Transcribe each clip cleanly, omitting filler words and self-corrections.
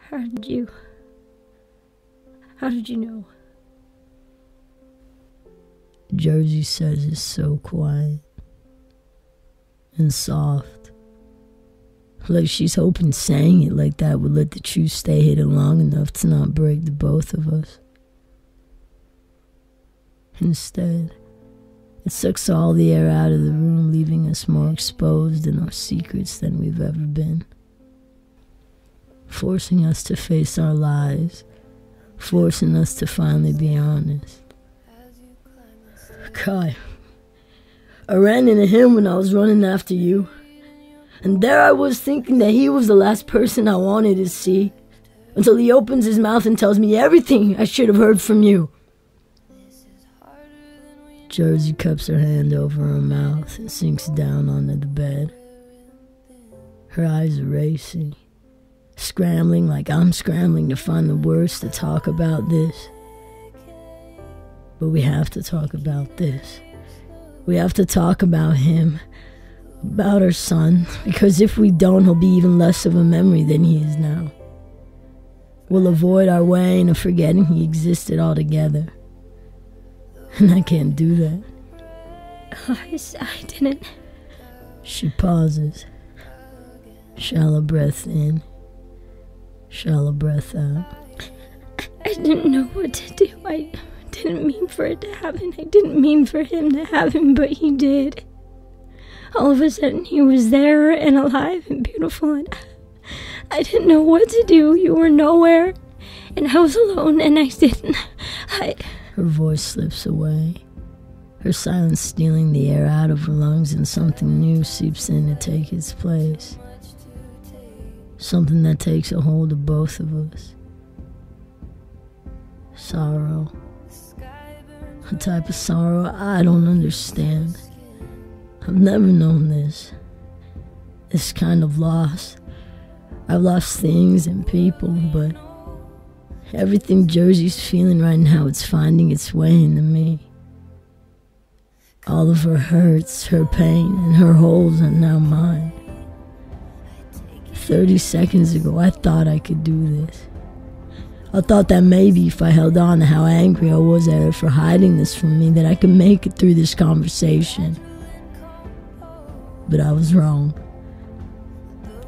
How did you know? Jersey says it's so quiet and soft. Like she's hoping saying it like that would let the truth stay hidden long enough to not break the both of us. Instead, it sucks all the air out of the room, leaving us more exposed in our secrets than we've ever been. Forcing us to face our lies, forcing us to finally be honest. God, I ran into him when I was running after you. And there I was thinking that he was the last person I wanted to see, until he opens his mouth and tells me everything I should have heard from you. Jersey cups her hand over her mouth and sinks down onto the bed. Her eyes are racing, scrambling like I'm scrambling to find the words to talk about this. But we have to talk about this. We have to talk about him. About our son, because if we don't, he'll be even less of a memory than he is now. We'll avoid our way of forgetting he existed altogether. And I can't do that. I didn't. She pauses. Shallow breath in. Shallow breath out. I didn't know what to do. I didn't mean for it to happen. I didn't mean for him to happen, but he did. All of a sudden, he was there and alive and beautiful, and I didn't know what to do. You were nowhere, and I was alone, and I didn't. Her voice slips away, her silence stealing the air out of her lungs, and something new seeps in to take its place. Something that takes a hold of both of us. Sorrow. A type of sorrow I don't understand. I've never known this kind of loss. I've lost things and people, but everything Jersey's feeling right now, it's finding its way into me. All of her hurts, her pain, and her holes are now mine. 30 seconds ago, I thought I could do this. I thought that maybe if I held on to how angry I was at her for hiding this from me, that I could make it through this conversation. But I was wrong.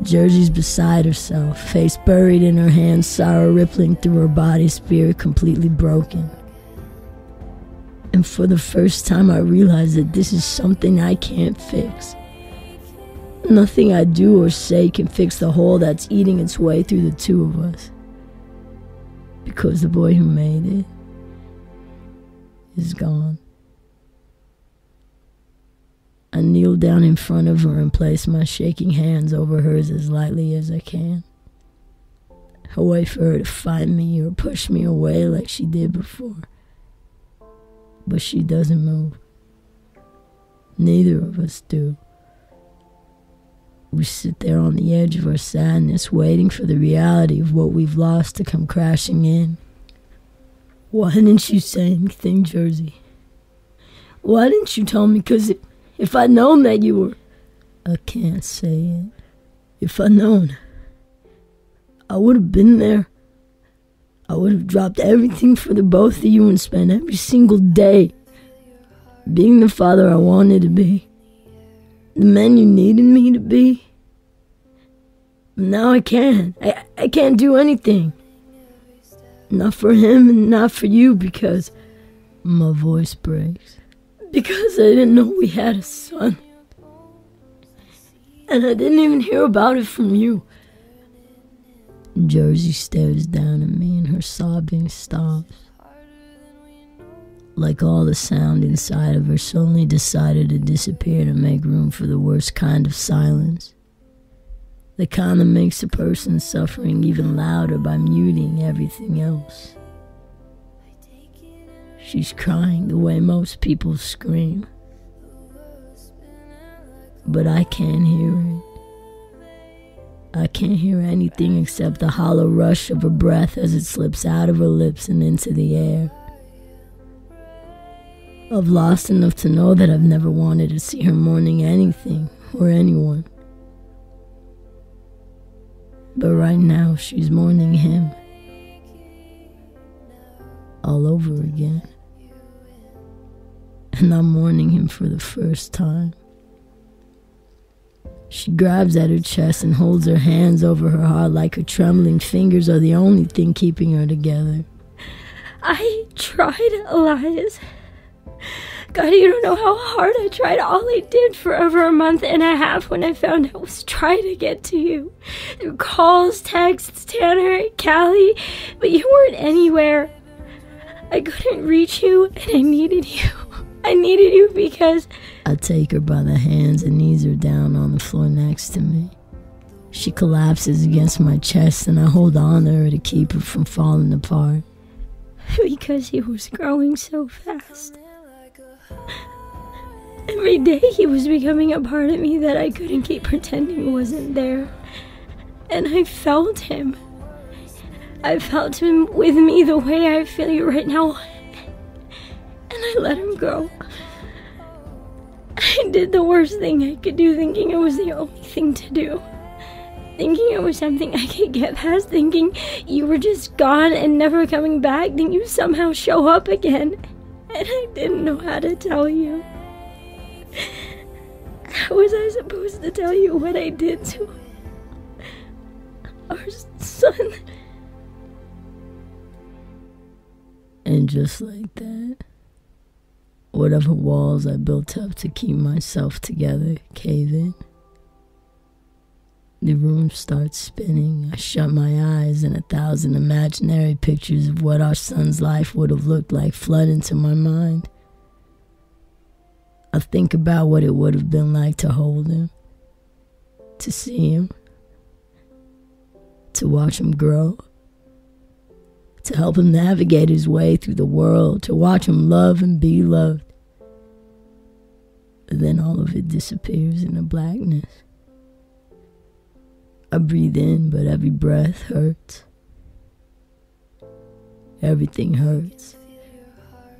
Jersey's beside herself, face buried in her hands, sorrow rippling through her body, spirit completely broken. And for the first time I realized that this is something I can't fix. Nothing I do or say can fix the hole that's eating its way through the two of us. Because the boy who made it is gone. I kneel down in front of her and place my shaking hands over hers as lightly as I can. I wait for her to find me or push me away like she did before. But she doesn't move. Neither of us do. We sit there on the edge of our sadness, waiting for the reality of what we've lost to come crashing in. Why didn't you say anything, Jersey? Why didn't you tell me? Because if I'd known that you were... I can't say it. If I'd known, I would have been there. I would have dropped everything for the both of you and spent every single day being the father I wanted to be. The man you needed me to be. But now I can't. I can't do anything. Not for him and not for you, because... My voice breaks. Because I didn't know we had a son. And I didn't even hear about it from you. Jersey stares down at me and her sobbing stops. Like all the sound inside of her suddenly decided to disappear to make room for the worst kind of silence. The kind that makes a person suffering even louder by muting everything else. She's crying the way most people scream. But I can't hear it. I can't hear anything except the hollow rush of her breath as it slips out of her lips and into the air. I've lost enough to know that I've never wanted to see her mourning anything or anyone. But right now, she's mourning him all over again. And I'm mourning him for the first time. She grabs at her chest and holds her hands over her heart like her trembling fingers are the only thing keeping her together. I tried, Elias. God, you don't know how hard I tried. All I did for over a month and a half when I found out was try to get to you. Through calls, texts, Tanner, Callie, but you weren't anywhere. I couldn't reach you and I needed you. I needed you because... I take her by the hands and knees her down on the floor next to me. She collapses against my chest and I hold on to her to keep her from falling apart. Because he was growing so fast. Every day he was becoming a part of me that I couldn't keep pretending wasn't there. And I felt him. I felt him with me the way I feel you right now. And I let him go. I did the worst thing I could do, thinking it was the only thing to do. Thinking it was something I could get past, thinking you were just gone and never coming back, then you somehow show up again. And I didn't know how to tell you. How was I supposed to tell you what I did to our son? And just like that, whatever walls I built up to keep myself together cave in. The room starts spinning. I shut my eyes and 1,000 imaginary pictures of what our son's life would have looked like flood into my mind. I think about what it would have been like to hold him, to see him, to watch him grow, to help him navigate his way through the world, to watch him love and be loved. And then all of it disappears in the blackness. I breathe in, but every breath hurts. Everything hurts.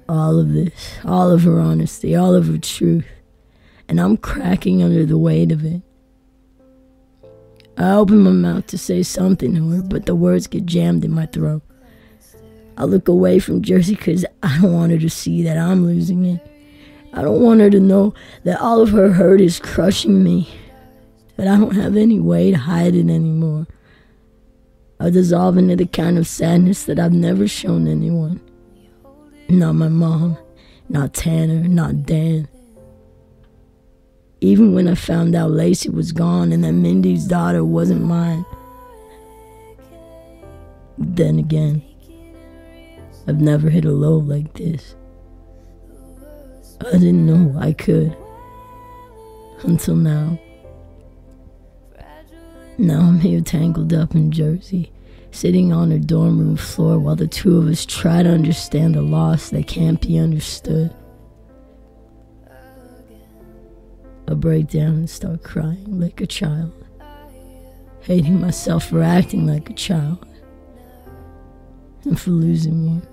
All of this, all of her honesty, all of her truth. And I'm cracking under the weight of it. I open my mouth to say something to her, but the words get jammed in my throat. I look away from Jersey because I don't want her to see that I'm losing it. I don't want her to know that all of her hurt is crushing me. But I don't have any way to hide it anymore. I dissolve into the kind of sadness that I've never shown anyone. Not my mom, not Tanner, not Dan. Even when I found out Lacey was gone and that Mindy's daughter wasn't mine. Then again, I've never hit a low like this. I didn't know I could. Until now. Now I'm here tangled up in Jersey, sitting on her dorm room floor while the two of us try to understand a loss that can't be understood. I break down and start crying like a child, hating myself for acting like a child, and for losing one,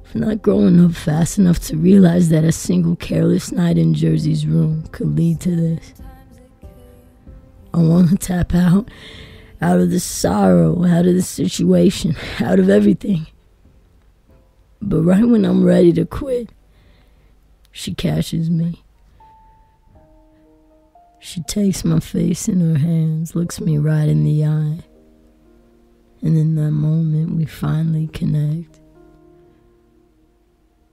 for not growing up fast enough to realize that a single careless night in Jersey's room could lead to this. I want to tap out of the sorrow, out of the situation, out of everything. But right when I'm ready to quit, she catches me. She takes my face in her hands, looks me right in the eye. And in that moment, we finally connect.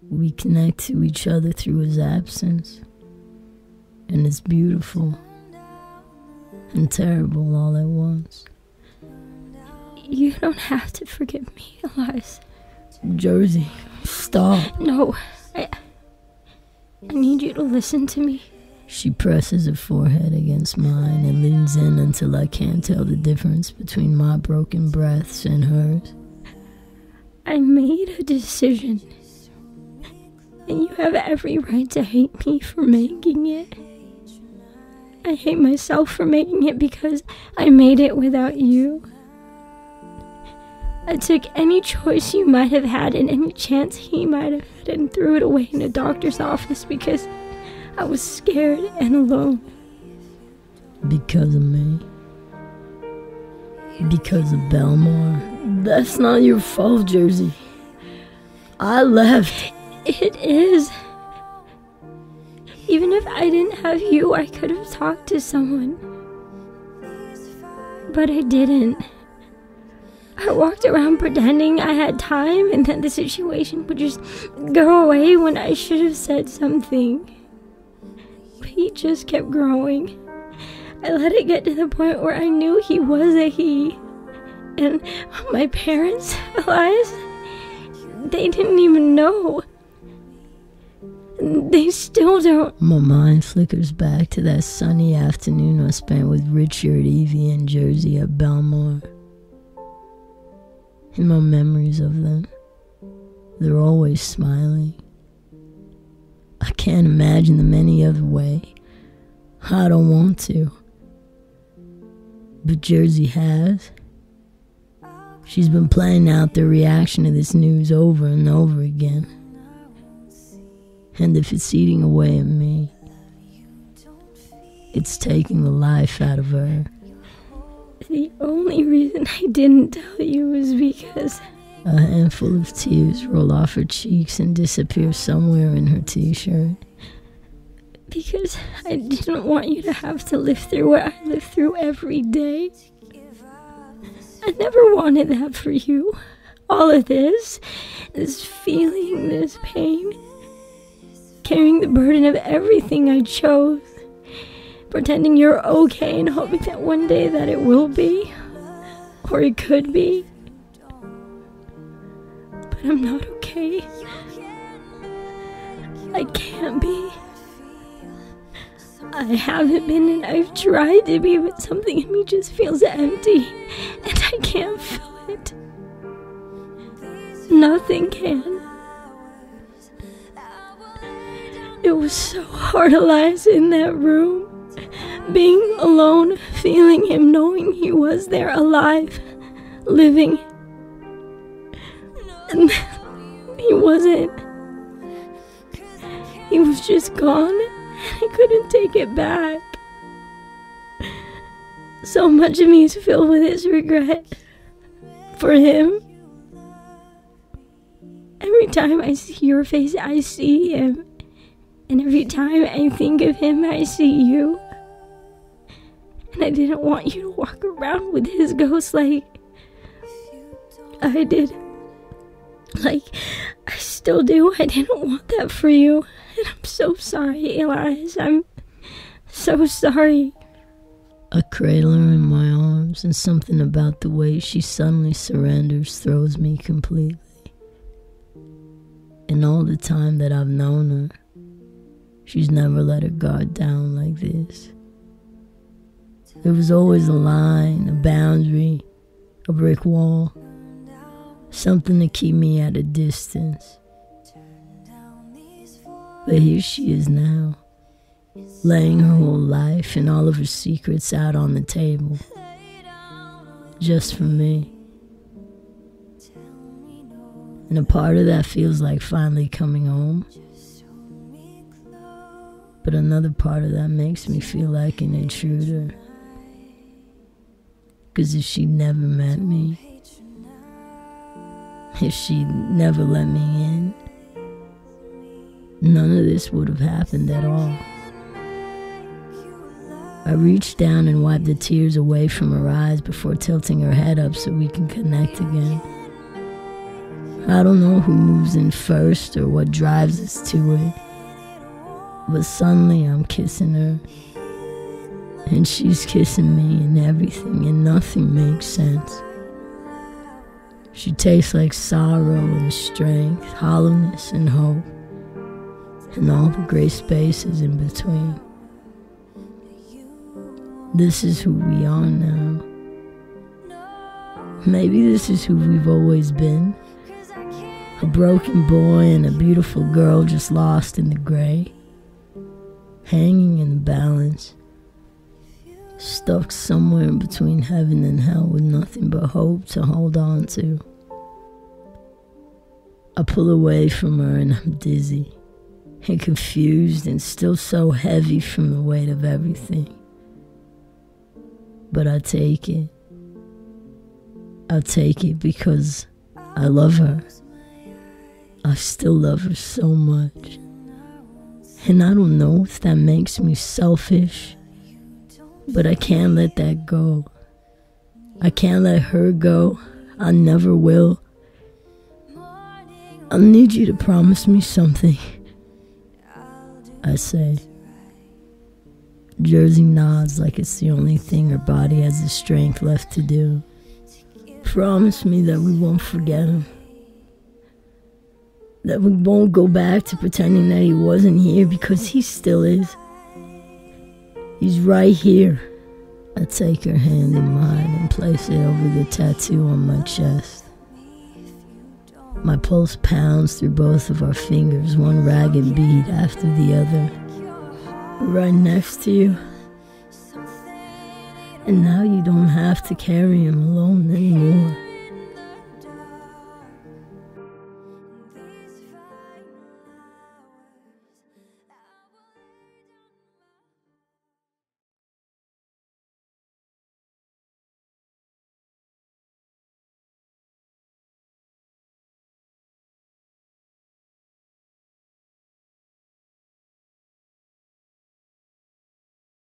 We connect to each other through his absence. And it's beautiful. And terrible all at once. You don't have to forgive me, Elias. Jersey, stop. No, I need you to listen to me. She presses her forehead against mine and leans in until I can't tell the difference between my broken breaths and hers. I made a decision, and you have every right to hate me for making it. I hate myself for making it because I made it without you. I took any choice you might have had and any chance he might have had and threw it away in a doctor's office because I was scared and alone. Because of me. Because of Belmore. That's not your fault, Jersey. I left. It is. Even if I didn't have you, I could have talked to someone. But I didn't. I walked around pretending I had time and that the situation would just go away when I should have said something. But he just kept growing. I let it get to the point where I knew he was a he. And my parents, Elias, they didn't even know. They still don't. My mind flickers back to that sunny afternoon I spent with Richard, Evie, and Jersey at Belmore. In my memories of them, they're always smiling. I can't imagine them any other way. I don't want to. But Jersey has. She's been playing out their reaction to this news over and over again. And if it's eating away at me, it's taking the life out of her. The only reason I didn't tell you was because... A handful of tears roll off her cheeks and disappear somewhere in her t-shirt. Because I didn't want you to have to live through what I live through every day. I never wanted that for you. All of this feeling, this pain, carrying the burden of everything I chose, pretending you're okay and hoping that one day that it will be, or it could be. But I'm not okay. I can't be. I haven't been, and I've tried to be, but something in me just feels empty, and I can't fill it. Nothing can. It was so hard, Elias, in that room. Being alone, feeling him, knowing he was there, alive, living. And he wasn't. He was just gone. I couldn't take it back. So much of me is filled with his regret for him. Every time I see your face, I see him. And every time I think of him, I see you. And I didn't want you to walk around with his ghost like I did. Like, I still do. I didn't want that for you. And I'm so sorry, Elias. I'm so sorry. I cradle her in my arms, and something about the way she suddenly surrenders throws me completely. In all the time that I've known her, she's never let her guard down like this. There was always a line, a boundary, a brick wall, something to keep me at a distance. But here she is now, laying her whole life and all of her secrets out on the table, just for me. And a part of that feels like finally coming home. But another part of that makes me feel like an intruder. 'Cause if she'd never met me, if she'd never let me in, none of this would have happened at all. I reached down and wiped the tears away from her eyes before tilting her head up so we can connect again. I don't know who moves in first or what drives us to it, but suddenly I'm kissing her, and she's kissing me, and everything and nothing makes sense. She tastes like sorrow and strength, hollowness and hope, and all the gray spaces in between. This is who we are now. Maybe this is who we've always been. A broken boy and a beautiful girl just lost in the gray, hanging in the balance, stuck somewhere in between heaven and hell with nothing but hope to hold on to. I pull away from her and I'm dizzy and confused and still so heavy from the weight of everything. But I take it. I'll take it because I love her. I still love her so much. And I don't know if that makes me selfish, but I can't let that go. I can't let her go. I never will. I'll need you to promise me something, I say. Jersey nods like it's the only thing her body has the strength left to do. Promise me that we won't forget him. That we won't go back to pretending that he wasn't here, because he still is. He's right here. I take her hand in mine and place it over the tattoo on my chest. My pulse pounds through both of our fingers, one ragged beat after the other. Right next to you. And now you don't have to carry him alone anymore.